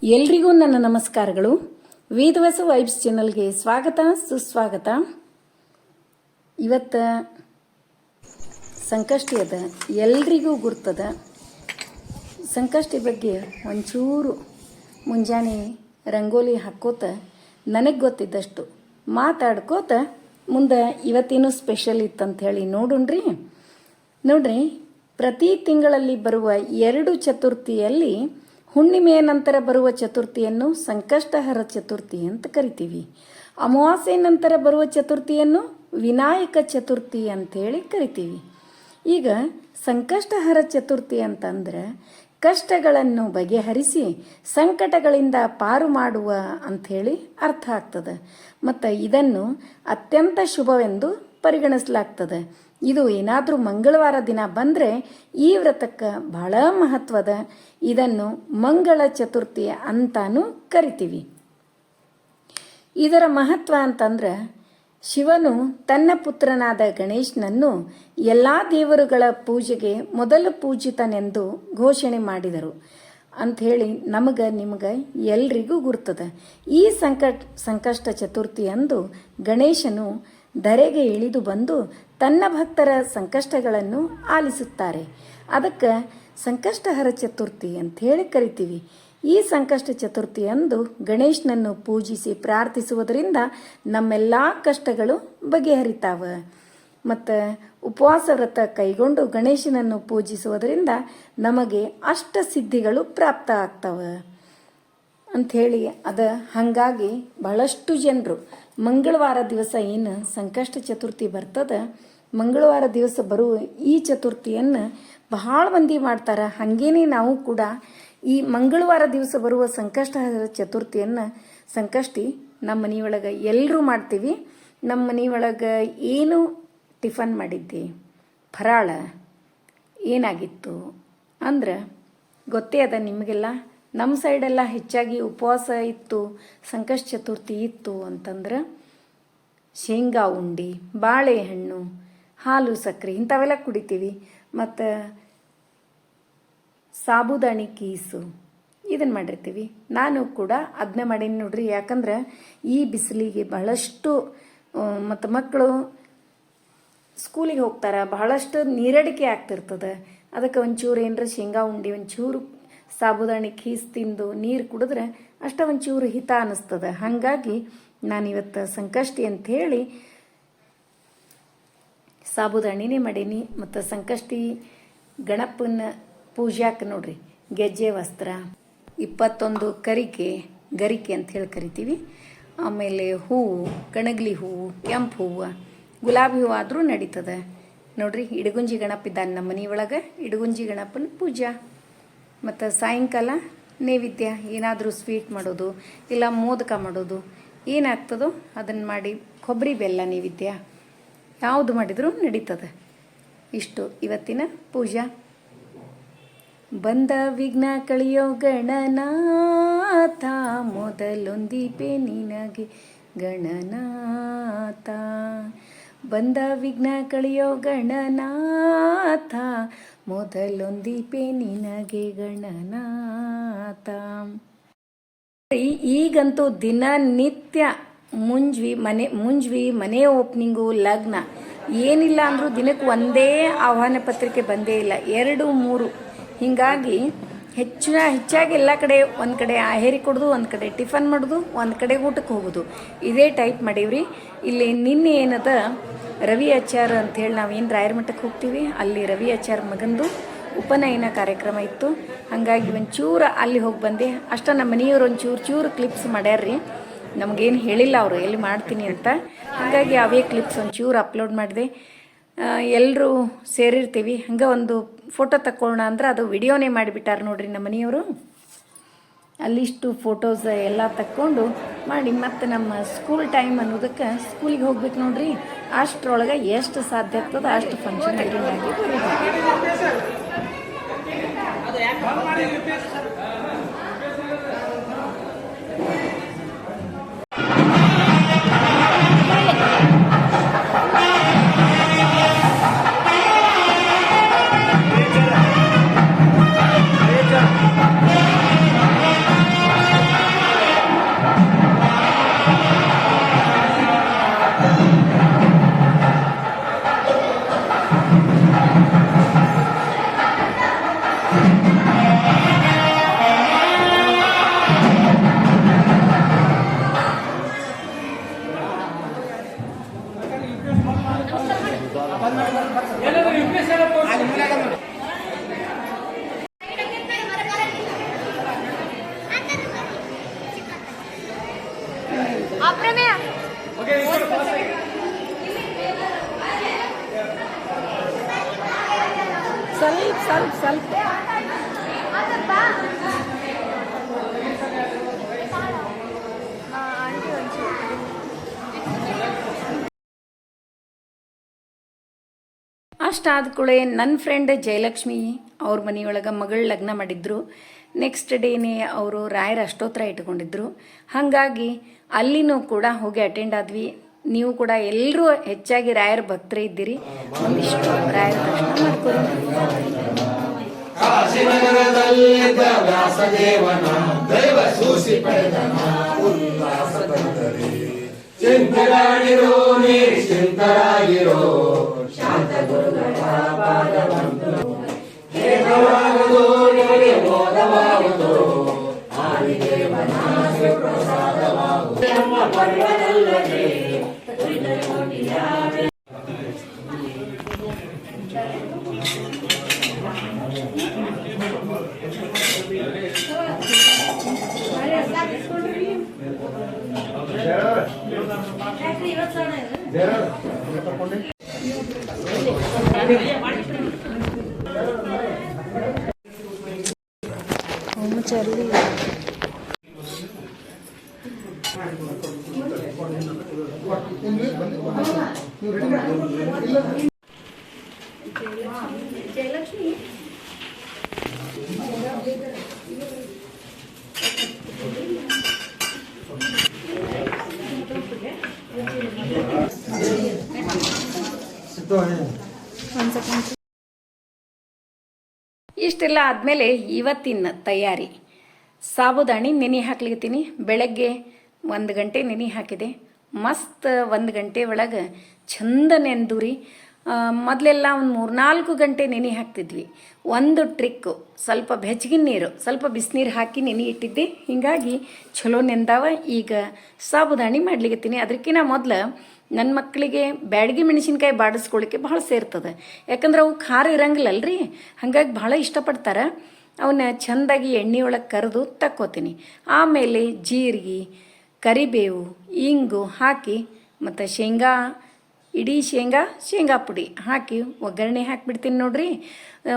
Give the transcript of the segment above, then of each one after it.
ಎಲ್ರಿಗೂ ನನ್ನ ನಮಸ್ಕಾರಗಳು. ವೇದವಾಸ ವೈಬ್ಸ್ ಚಾನಲ್ಗೆ ಸ್ವಾಗತ ಸುಸ್ವಾಗತ. ಇವತ್ತು ಸಂಕಷ್ಟಿ ಅದ, ಎಲ್ರಿಗೂ ಗುರ್ತದ. ಸಂಕಷ್ಟಿ ಬಗ್ಗೆ ಒಂಚೂರು ಮುಂಜಾನೆ ರಂಗೋಲಿ ಹಾಕೋತ ನನಗೆ ಗೊತ್ತಿದ್ದಷ್ಟು ಮಾತಾಡ್ಕೋತ ಮುಂದೆ ಇವತ್ತೇನು ಸ್ಪೆಷಲ್ ಇತ್ತಂತ ಹೇಳಿ ನೋಡ್ರಿ. ಪ್ರತಿ ತಿಂಗಳಲ್ಲಿ ಬರುವ 2 ಚತುರ್ಥಿಯಲ್ಲಿ ಹುಣ್ಣಿಮೆಯ ನಂತರ ಬರುವ ಚತುರ್ಥಿಯನ್ನು ಸಂಕಷ್ಟಹರ ಚತುರ್ಥಿ ಅಂತ ಕರಿತೀವಿ. ಅಮಾವಾಸ್ಯೆ ನಂತರ ಬರುವ ಚತುರ್ಥಿಯನ್ನು ವಿನಾಯಕ ಚತುರ್ಥಿ ಅಂಥೇಳಿ ಕರಿತೀವಿ. ಈಗ ಸಂಕಷ್ಟಹರ ಚತುರ್ಥಿ ಅಂತಂದ್ರೆ ಕಷ್ಟಗಳನ್ನು ಬಗೆಹರಿಸಿ ಸಂಕಟಗಳಿಂದ ಪಾರು ಮಾಡುವ ಅಂಥೇಳಿ ಅರ್ಥ ಆಗ್ತದೆ. ಮತ್ತು ಇದನ್ನು ಅತ್ಯಂತ ಶುಭವೆಂದು ಪರಿಗಣಿಸಲಾಗ್ತದೆ. ಇದು ಏನಾದರೂ ಮಂಗಳವಾರ ದಿನ ಬಂದರೆ ಈ ವ್ರತಕ್ಕೆ ಬಹಳ ಮಹತ್ವದ. ಇದನ್ನು ಮಂಗಳ ಚತುರ್ಥಿ ಅಂತಾನೂ ಕರಿತೀವಿ. ಇದರ ಮಹತ್ವ ಅಂತಂದ್ರೆ ಶಿವನು ತನ್ನ ಪುತ್ರನಾದ ಗಣೇಶನನ್ನು ಎಲ್ಲ ದೇವರುಗಳ ಪೂಜೆಗೆ ಮೊದಲು ಪೂಜಿತನೆಂದು ಘೋಷಣೆ ಮಾಡಿದರು ಅಂಥೇಳಿ ನಿಮಗೆ ಎಲ್ರಿಗೂ ಗುರ್ತದೆ. ಈ ಸಂಕಷ್ಟ ಚತುರ್ಥಿ ಅಂದು ಗಣೇಶನು ಧರೆಗೆ ಇಳಿದು ಬಂದು ತನ್ನ ಭಕ್ತರ ಸಂಕಷ್ಟಗಳನ್ನು ಆಲಿಸುತ್ತಾರೆ. ಅದಕ್ಕೆ ಸಂಕಷ್ಟಹರ ಚತುರ್ಥಿ ಅಂತ ಹೇಳಿ ಕರಿತೀವಿ. ಈ ಸಂಕಷ್ಟ ಚತುರ್ಥಿ ಅಂದು ಗಣೇಶನನ್ನು ಪೂಜಿಸಿ ಪ್ರಾರ್ಥಿಸುವುದರಿಂದ ನಮ್ಮೆಲ್ಲ ಕಷ್ಟಗಳು ಬಗೆಹರಿತಾವ. ಮತ್ತು ಉಪವಾಸ ವ್ರತ ಕೈಗೊಂಡು ಗಣೇಶನನ್ನು ಪೂಜಿಸುವುದರಿಂದ ನಮಗೆ ಅಷ್ಟ ಸಿದ್ಧಿಗಳು ಪ್ರಾಪ್ತ ಆಗ್ತವೆ ಅಂಥೇಳಿ ಹಾಗಾಗಿ ಬಹಳಷ್ಟು ಜನರು ಮಂಗಳವಾರ ದಿವಸ ಏನು ಸಂಕಷ್ಟ ಚತುರ್ಥಿ ಬರ್ತದೆ, ಮಂಗಳವಾರ ದಿವಸ ಬರುವ ಈ ಚತುರ್ಥಿಯನ್ನು ಬಹಳ ಮಂದಿ ಮಾಡ್ತಾರೆ. ಹಾಗೇನೆ ನಾವು ಕೂಡ ಈ ಮಂಗಳವಾರ ದಿವಸ ಬರುವ ಸಂಕಷ್ಟ ಚತುರ್ಥಿಯನ್ನು ಸಂಕಷ್ಟಿ ನಮ್ಮ ಮನೆಯೊಳಗೆ ಎಲ್ಲರೂ ಮಾಡ್ತೀವಿ. ನಮ್ಮ ಮನೆಯೊಳಗೆ ಏನು ಟಿಫನ್ ಮಾಡಿದ್ದೆ, ಫರಾಳ ಏನಾಗಿತ್ತು ಅಂದ್ರೆ ಗೊತ್ತೇ ಅದ ನಿಮಗೆಲ್ಲ. ನಮ್ಮ ಸೈಡೆಲ್ಲ ಹೆಚ್ಚಾಗಿ ಉಪವಾಸ ಇತ್ತು, ಸಂಕಷ್ಟ ಚತುರ್ಥಿ ಇತ್ತು ಅಂತಂದ್ರೆ ಶೇಂಗಾ ಉಂಡೆ, ಬಾಳೆಹಣ್ಣು, ಹಾಲು ಸಕ್ಕರೆ ಇಂಥವೆಲ್ಲ ಕುಡಿತೀವಿ. ಮತ್ತು ಸಾಬುದಾಣಿ ಕೀಸು ಇದನ್ನು ಮಾಡಿರ್ತೀವಿ. ನಾನು ಕೂಡ ಅದನ್ನೇ ಮಾಡೀನಿ ನೋಡ್ರಿ. ಯಾಕಂದ್ರೆ ಈ ಬಿಸಿಲಿಗೆ ಬಹಳಷ್ಟು ಮತ್ತು ಮಕ್ಕಳು ಸ್ಕೂಲಿಗೆ ಹೋಗ್ತಾರೆ, ಬಹಳಷ್ಟು ನೀರಡಿಕೆ ಆಗ್ತಿರ್ತದೆ. ಅದಕ್ಕೆ ಒಂಚೂರು ಏನರ ಶೇಂಗಾ ಉಂಡೆ, ಒಂಚೂರು ಸಾಬುದಾಣಿ ಕೀಸ್ ತಿಂದು ನೀರು ಕುಡಿದ್ರೆ ಅಷ್ಟ ಒಂಚೂರು ಹಿತ ಅನ್ನಿಸ್ತದೆ. ಹಾಗಾಗಿ ನಾನಿವತ್ತು ಸಂಕಷ್ಟಿ ಅಂಥೇಳಿ ಸಾಬುದಾಣಿನೇ ಮಾಡೀನಿ. ಮತ್ತು ಸಂಕಷ್ಟಿ ಗಣಪನ ಪೂಜಾಕ್ಕೆ ನೋಡ್ರಿ ಗೆಜ್ಜೆ ವಸ್ತ್ರ, 21 ಗರಿಕೆ ಅಂತ ಹೇಳಿ ಕರಿತೀವಿ. ಆಮೇಲೆ ಹೂವು, ಕಣಗ್ಲಿ ಹೂವು, ಕೆಂಪು ಹೂವು, ಗುಲಾಬಿ ಹೂವು ಆದರೂ ನಡೀತದೆ ನೋಡ್ರಿ. ಇಡಗುಂಜಿ ಗಣಪ ಇದ್ದಾನೆ ನಮ್ಮ ಮನೆಯೊಳಗೆ, ಇಡಗುಂಜಿ ಗಣಪನ ಪೂಜಾ. ಮತ್ತು ಸಾಯಂಕಾಲ ನೈವೇದ್ಯ ಏನಾದರೂ ಸ್ವೀಟ್ ಮಾಡೋದು, ಇಲ್ಲ ಮೋದಕ ಮಾಡೋದು, ಏನಾಗ್ತದೋ ಅದನ್ನು ಮಾಡಿ ಕೊಬ್ಬರಿ ಬೆಲ್ಲ ನೈವೇದ್ಯ ಯಾವುದು ಮಾಡಿದರೂ ನಡೀತದೆ. ಇಷ್ಟು ಇವತ್ತಿನ ಪೂಜಾ. ಬಂದ ವಿಘ್ನ ಕಳಿಯೋ ಗಣನಾಥ, ಮೊದಲೊಂದೀಪೆ ನಿನಗೆ ಗಣನಾಥ. ಬಂದ ವಿಘ್ನ ಕಳಿಯೋ ಗಣನಾಥ, ಮೊದಲೊಂದೀಪೆ ನಿನಗೆ ಗಣನಾಥ. ಈಗಂತೂ ದಿನನಿತ್ಯ ಮುಂಜ್ವಿ ಮನೆ ಓಪನಿಂಗು, ಲಗ್ನ ಏನಿಲ್ಲ ಅಂದರೂ ದಿನಕ್ಕೆ ಒಂದೇ ಆಹ್ವಾನ ಪತ್ರಿಕೆ ಬಂದೇ ಇಲ್ಲ, 2-3. ಹೀಗಾಗಿ ಹೆಚ್ಚಾಗಿ ಎಲ್ಲ ಕಡೆ ಒಂದು ಕಡೆ ಆಹೇರಿ ಕೊಡೋದು, ಒಂದು ಕಡೆ ಟಿಫನ್ ಮಾಡೋದು, ಒಂದು ಕಡೆ ಊಟಕ್ಕೆ ಹೋಗೋದು, ಇದೇ ಟೈಪ್ ಮಾಡೀವ್ರಿ. ಇಲ್ಲಿ ನಿನ್ನೆ ಏನದ ರವಿ ಆಚಾರ್ ಅಂಥೇಳಿ ನಾವೇನು ರಾಯರ ಮಠಕ್ಕೆ ಹೋಗ್ತೀವಿ, ಅಲ್ಲಿ ರವಿ ಆಚಾರ್ ಮಗಂದು ಉಪನಯನ ಕಾರ್ಯಕ್ರಮ ಇತ್ತು. ಹಾಗಾಗಿ ಒಂಚೂರು ಅಲ್ಲಿ ಹೋಗಿ ಬಂದೆ ಅಷ್ಟ. ನಮ್ಮ ಮನೆಯವರು ಒಂಚೂರು ಕ್ಲಿಪ್ಸ್ ಮಾಡ್ಯಾರ್ರಿ, ನಮಗೇನು ಹೇಳಿಲ್ಲ ಅವರು ಎಲ್ಲಿ ಮಾಡ್ತೀನಿ ಅಂತ. ಹಾಗಾಗಿ ಅವೇ ಕ್ಲಿಪ್ಸ್ ಒಂಚೂರು ಅಪ್ಲೋಡ್ ಮಾಡಿದೆ. ಎಲ್ಲರೂ ಸೇರಿರ್ತೀವಿ, ಹಂಗೆ ಒಂದು ಫೋಟೋ ತಕ್ಕೊಳ್ಳೋಣ ಅಂದ್ರೆ ಅದು ವಿಡಿಯೋನೇ ಮಾಡಿಬಿಟ್ಟಾರೆ ನೋಡ್ರಿ ನಮ್ಮ ಮನೆಯವರು. ಅಲ್ಲಿಷ್ಟು ಫೋಟೋಸ್ ಎಲ್ಲ ತಕ್ಕೊಂಡು ಮಾಡಿ ಮತ್ತು ನಮ್ಮ ಸ್ಕೂಲ್ ಟೈಮ್ ಅನ್ನೋದಕ್ಕೆ ಸ್ಕೂಲಿಗೆ ಹೋಗ್ಬೇಕು ನೋಡ್ರಿ. ಅಷ್ಟರೊಳಗೆ ಎಷ್ಟು ಸಾಧ್ಯ ಆಗ್ತದೆ ಅಷ್ಟು ಫಂಕ್ಷನ್ ಅಟೆಂಡ್ ಆಗಿ ಬರೋದು. ಸ್ವಲ್ಪ ಅಷ್ಟಾದ ಕೂಡಲೇ ನನ್ನ ಫ್ರೆಂಡ್ ಜಯಲಕ್ಷ್ಮಿ ಅವ್ರ ಮನೆಯೊಳಗೆ ಮಗಳ ಲಗ್ನ ಮಾಡಿದ್ರು. ನೆಕ್ಸ್ಟ್ ಡೇನೇ ಅವರು ರಾಯರ ಅಷ್ಟೋತ್ರ ಇಟ್ಕೊಂಡಿದ್ರು. ಹಾಗಾಗಿ ಅಲ್ಲಿನೂ ಕೂಡ ಹೋಗಿ ಅಟೆಂಡ್ ಆದ್ವಿ. ನೀವು ಕೂಡ ಎಲ್ಲರೂ ಹೆಚ್ಚಾಗಿ ರಾಯರ ಭಕ್ತರೇ ಇದ್ದೀರಿ. ಒಂದಿಷ್ಟು ರಾಯರ ದರ್ಶನ ಮಾಡ್ಕೊರಿ. ಚಿಂತರಾಗಿರೋ ನಿಶ್ಚಿಂತರಾಗಿರೋ ಶಾಂತ ಗುರುಗಳ ಪಾದವಂತು ಹೇಗವಾಗುವುದು ನಿಮಗೆ ಬೋಧವಾಗುವುದು ಆದಿದೇವನ ಪ್ರಸಾದವಾಗುವುದು ನಮ್ಮ ಪರ್ವದಲ್ಲದೆ ಚರ್ಲಿ ಜಯಲಕ್ಷ್ಮಿ ಇಷ್ಟೆಲ್ಲ ಆದಮೇಲೆ ಇವತ್ತಿನ ತಯಾರಿ ಸಾಬುದಾಣಿ ನೆನೆ ಹಾಕ್ಲಿತ್ತೀನಿ. ಬೆಳಗ್ಗೆ 1 ಗಂಟೆ ನೆನೆ ಹಾಕಿದೆ. ಮಸ್ತ್ 1 ಗಂಟೆ ಒಳಗೆ ಚಂದ ನೆಂದೂರಿ. ಮೊದಲೆಲ್ಲ ಒಂದು 3-4 ಗಂಟೆ ನೆನೆ ಹಾಕ್ತಿದ್ವಿ. ಒಂದು ಟ್ರಿಕ್ಕು, ಸ್ವಲ್ಪ ಬೆಚ್ಚಗಿನ ನೀರು, ಸ್ವಲ್ಪ ಬಿಸಿನೀರು ಹಾಕಿ ನೆನೆ ಇಟ್ಟಿದ್ದೆ. ಹೀಗಾಗಿ ಚಲೋ ನೆಂದಾವ. ಈಗ ಸಾಬುದಾಣಿ ಮಾಡ್ಲಿಕತ್ತೀನಿ. ಅದಕ್ಕಿಂತ ಮೊದಲು ನನ್ನ ಮಕ್ಕಳಿಗೆ ಬ್ಯಾಡಗಿ ಮೆಣಸಿನ್ಕಾಯಿ ಬಾಡಿಸ್ಕೊಳ್ಳಿಕ್ಕೆ ಭಾಳ ಸೇರ್ತದೆ. ಯಾಕಂದ್ರೆ ಅವು ಖಾರ ಇರಂಗಿಲ್ಲಲ್ರಿ, ಹಾಗಾಗಿ ಭಾಳ ಇಷ್ಟಪಡ್ತಾರೆ. ಅವನ್ನ ಚೆಂದಾಗಿ ಎಣ್ಣೆ ಒಳಗೆ ಕರೆದು ತಕ್ಕೋತೀನಿ. ಆಮೇಲೆ ಜೀರಿಗೆ, ಕರಿಬೇವು, ಇಂಗು ಹಾಕಿ ಮತ್ತು ಇಡೀ ಶೇಂಗಾ ಪುಡಿ ಹಾಕಿ ಒಗ್ಗರಣೆ ಹಾಕಿಬಿಡ್ತೀನಿ ನೋಡ್ರಿ.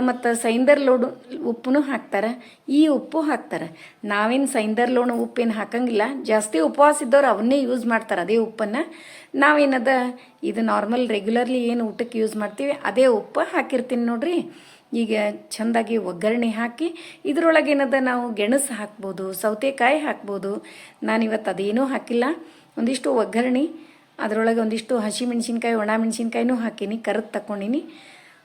ಮತ್ತು ಸೈಂದರ್ ಲೋಡು ಉಪ್ಪು ಹಾಕ್ತಾರೆ. ಈ ಉಪ್ಪು ಹಾಕ್ತಾರೆ. ನಾವೇನು ಸೈಂದರ್ ಲೋಣ ಉಪ್ಪೇನು ಹಾಕಂಗಿಲ್ಲ. ಜಾಸ್ತಿ ಉಪವಾಸ ಇದ್ದವ್ರು ಅವನ್ನೇ ಯೂಸ್ ಮಾಡ್ತಾರೆ, ಅದೇ ಉಪ್ಪನ್ನು. ನಾವೇನದ ಇದು ನಾರ್ಮಲ್ ರೆಗ್ಯುಲರ್ಲಿ ಏನು ಊಟಕ್ಕೆ ಯೂಸ್ ಮಾಡ್ತೀವಿ ಅದೇ ಉಪ್ಪು ಹಾಕಿರ್ತೀನಿ ನೋಡ್ರಿ. ಈಗ ಚೆಂದಾಗಿ ಒಗ್ಗರಣೆ ಹಾಕಿ ಇದರೊಳಗೆ ಏನದ ನಾವು ಗೆಣಸು ಹಾಕ್ಬೋದು, ಸೌತೆಕಾಯಿ ಹಾಕ್ಬೋದು. ನಾನಿವತ್ತು ಅದೇನೂ ಹಾಕಿಲ್ಲ. ಒಂದಿಷ್ಟು ಒಗ್ಗರಣೆ, ಅದರೊಳಗೆ ಒಂದಿಷ್ಟು ಹಸಿ ಮೆಣಸಿನ್ಕಾಯಿ, ಒಣ ಮೆಣಸಿನ್ಕಾಯಿನೂ ಹಾಕೀನಿ, ಕರೆದು ತಗೊಂಡಿನಿ.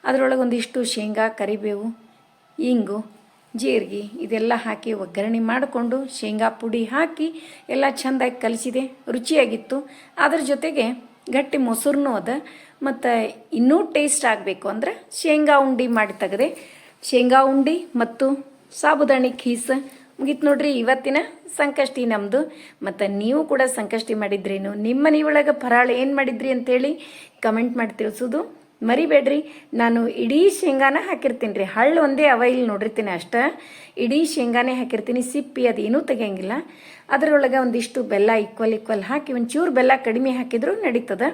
ಅದರೊಳಗೆ ಒಂದಿಷ್ಟು ಶೇಂಗಾ, ಕರಿಬೇವು, ಇಂಗು, ಜೀರಿಗೆ ಇದೆಲ್ಲ ಹಾಕಿ ಒಗ್ಗರಣೆ ಮಾಡಿಕೊಂಡು ಶೇಂಗಾ ಪುಡಿ ಹಾಕಿ ಎಲ್ಲ ಚೆಂದಾಗಿ ಕಲಿಸಿದೆ. ರುಚಿಯಾಗಿತ್ತು. ಅದ್ರ ಜೊತೆಗೆ ಗಟ್ಟಿ ಮೊಸರನ್ನೂ ಅದ. ಮತ್ತು ಇನ್ನೂ ಟೇಸ್ಟ್ ಆಗಬೇಕು ಅಂದ್ರೆ ಶೇಂಗಾ ಉಂಡೆ ಮಾಡಿ ತೆಗೆದೆ. ಶೇಂಗಾ ಉಂಡೆ ಮತ್ತು ಸಾಬುದಾಣಿ ಖೀಸ್ ಮುಗೀತು ನೋಡ್ರಿ ಇವತ್ತಿನ ಸಂಕಷ್ಟಿ ನಮ್ಮದು. ಮತ್ತು ನೀವು ಕೂಡ ಸಂಕಷ್ಟಿ ಮಾಡಿದ್ರೇನು, ನಿಮ್ಮ ಮನೆಯೊಳಗೆ ಫರಾಳ ಏನು ಮಾಡಿದ್ರಿ ಅಂತೇಳಿ ಕಮೆಂಟ್ ಮಾಡಿ ತಿಳಿಸೋದು ಮರಿಬೇಡ್ರಿ. ನಾನು ಇಡೀ ಶೇಂಗಾನ ಹಾಕಿರ್ತೀನಿ ರೀ. ಹಳ್ಳು ಒಂದೇ ಅವೈಲ್ ನೋಡಿರ್ತೀನಿ ಅಷ್ಟೇ. ಇಡೀ ಶೇಂಗಾನೇ ಹಾಕಿರ್ತೀನಿ. ಸಿಪ್ಪಿ ಅದೇನೂ ತೆಗಿಯಂಗಿಲ್ಲ. ಅದರೊಳಗೆ ಒಂದಿಷ್ಟು ಬೆಲ್ಲ ಈಕ್ವಲ್ ಹಾಕಿ, ಒಂಚೂರು ಬೆಲ್ಲ ಕಡಿಮೆ ಹಾಕಿದರೂ ನಡೀತದೆ.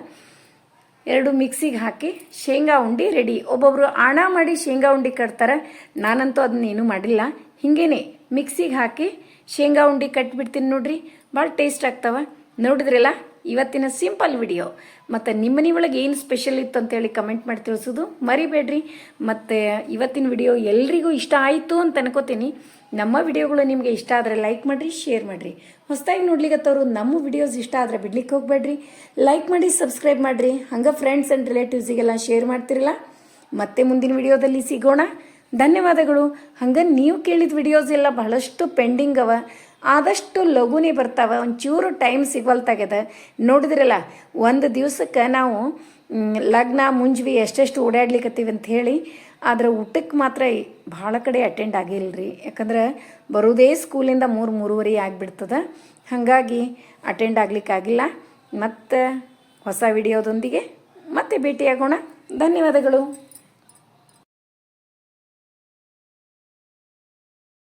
2 ಮಿಕ್ಸಿಗೆ ಹಾಕಿ ಶೇಂಗಾ ಉಂಡೆ ರೆಡಿ. ಒಬ್ಬೊಬ್ಬರು ಆಣ ಮಾಡಿ ಶೇಂಗಾ ಉಂಡೆ ಕಟ್ತಾರೆ. ನಾನಂತೂ ಅದನ್ನೇನು ಮಾಡಿಲ್ಲ. ಹಿಂಗೇನೆ ಮಿಕ್ಸಿಗೆ ಹಾಕಿ ಶೇಂಗಾ ಉಂಡೆ ಕಟ್ಬಿಡ್ತೀನಿ ನೋಡ್ರಿ. ಭಾಳ ಟೇಸ್ಟ್ ಆಗ್ತವೆ. ನೋಡಿದ್ರಲ್ಲ ಇವತ್ತಿನ ಸಿಂಪಲ್ ವಿಡಿಯೋ. ಮತ್ತು ನಿಮ್ಮ ಮನೆ ಒಳಗೆ ಏನು ಸ್ಪೆಷಲ್ ಇತ್ತು ಅಂತೇಳಿ ಕಮೆಂಟ್ ಮಾಡಿ ತಿಳಿಸೋದು ಮರಿಬೇಡ್ರಿ. ಮತ್ತು ಇವತ್ತಿನ ವಿಡಿಯೋ ಎಲ್ರಿಗೂ ಇಷ್ಟ ಆಯಿತು ಅಂತ ಅನ್ಕೋತೀನಿ. ನಮ್ಮ ವಿಡಿಯೋಗಳು ನಿಮಗೆ ಇಷ್ಟ ಆದರೆ ಲೈಕ್ ಮಾಡಿರಿ, ಶೇರ್ ಮಾಡಿರಿ. ಹೊಸದಾಗಿ ನೋಡ್ಲಿಕ್ಕತ್ತವರು ನಮ್ಮ ವಿಡಿಯೋಸ್ ಇಷ್ಟ ಆದರೆ ಬಿಡ್ಲಿಕ್ಕೆ ಹೋಗಬೇಡ್ರಿ. ಲೈಕ್ ಮಾಡಿ, ಸಬ್ಸ್ಕ್ರೈಬ್ ಮಾಡಿರಿ. ಹಂಗೆ ಫ್ರೆಂಡ್ಸ್ ಆ್ಯಂಡ್ ರಿಲೇಟಿವ್ಸಿಗೆಲ್ಲ ಶೇರ್ ಮಾಡ್ತಿರಲ್ಲ. ಮತ್ತೆ ಮುಂದಿನ ವಿಡಿಯೋದಲ್ಲಿ ಸಿಗೋಣ. ಧನ್ಯವಾದಗಳು. ಹಂಗೆ ನೀವು ಕೇಳಿದ ವಿಡಿಯೋಸ್ ಎಲ್ಲ ಬಹಳಷ್ಟು ಪೆಂಡಿಂಗ್ ಅವ. ಆದಷ್ಟು ಲಘುನೇ ಬರ್ತಾವೆ. ಒಂಚೂರು ಟೈಮ್ ಸಿಗೋಲ್ತಾಗ್ಯದ. ನೋಡಿದ್ರಲ್ಲ, ಒಂದು ದಿವ್ಸಕ್ಕೆ ನಾವು ಲಗ್ನ ಮುಂಜ್ವಿ ಎಷ್ಟೆಷ್ಟು ಓಡಾಡ್ಲಿಕ್ಕತ್ತೀವಿ ಅಂತ ಹೇಳಿ. ಆದರೆ ಊಟಕ್ಕೆ ಮಾತ್ರ ಭಾಳ ಕಡೆ ಅಟೆಂಡ್ ಆಗಿಲ್ಲರಿ. ಯಾಕಂದ್ರೆ ಬರೋದೇ ಸ್ಕೂಲಿಂದ 3-3:30 ಆಗಿಬಿಡ್ತದೆ. ಹಾಗಾಗಿ ಅಟೆಂಡ್ ಆಗಲಿಕ್ಕಾಗಿಲ್ಲ. ಮತ್ತು ಹೊಸ ವಿಡಿಯೋದೊಂದಿಗೆ ಮತ್ತೆ ಭೇಟಿಯಾಗೋಣ. ಧನ್ಯವಾದಗಳು.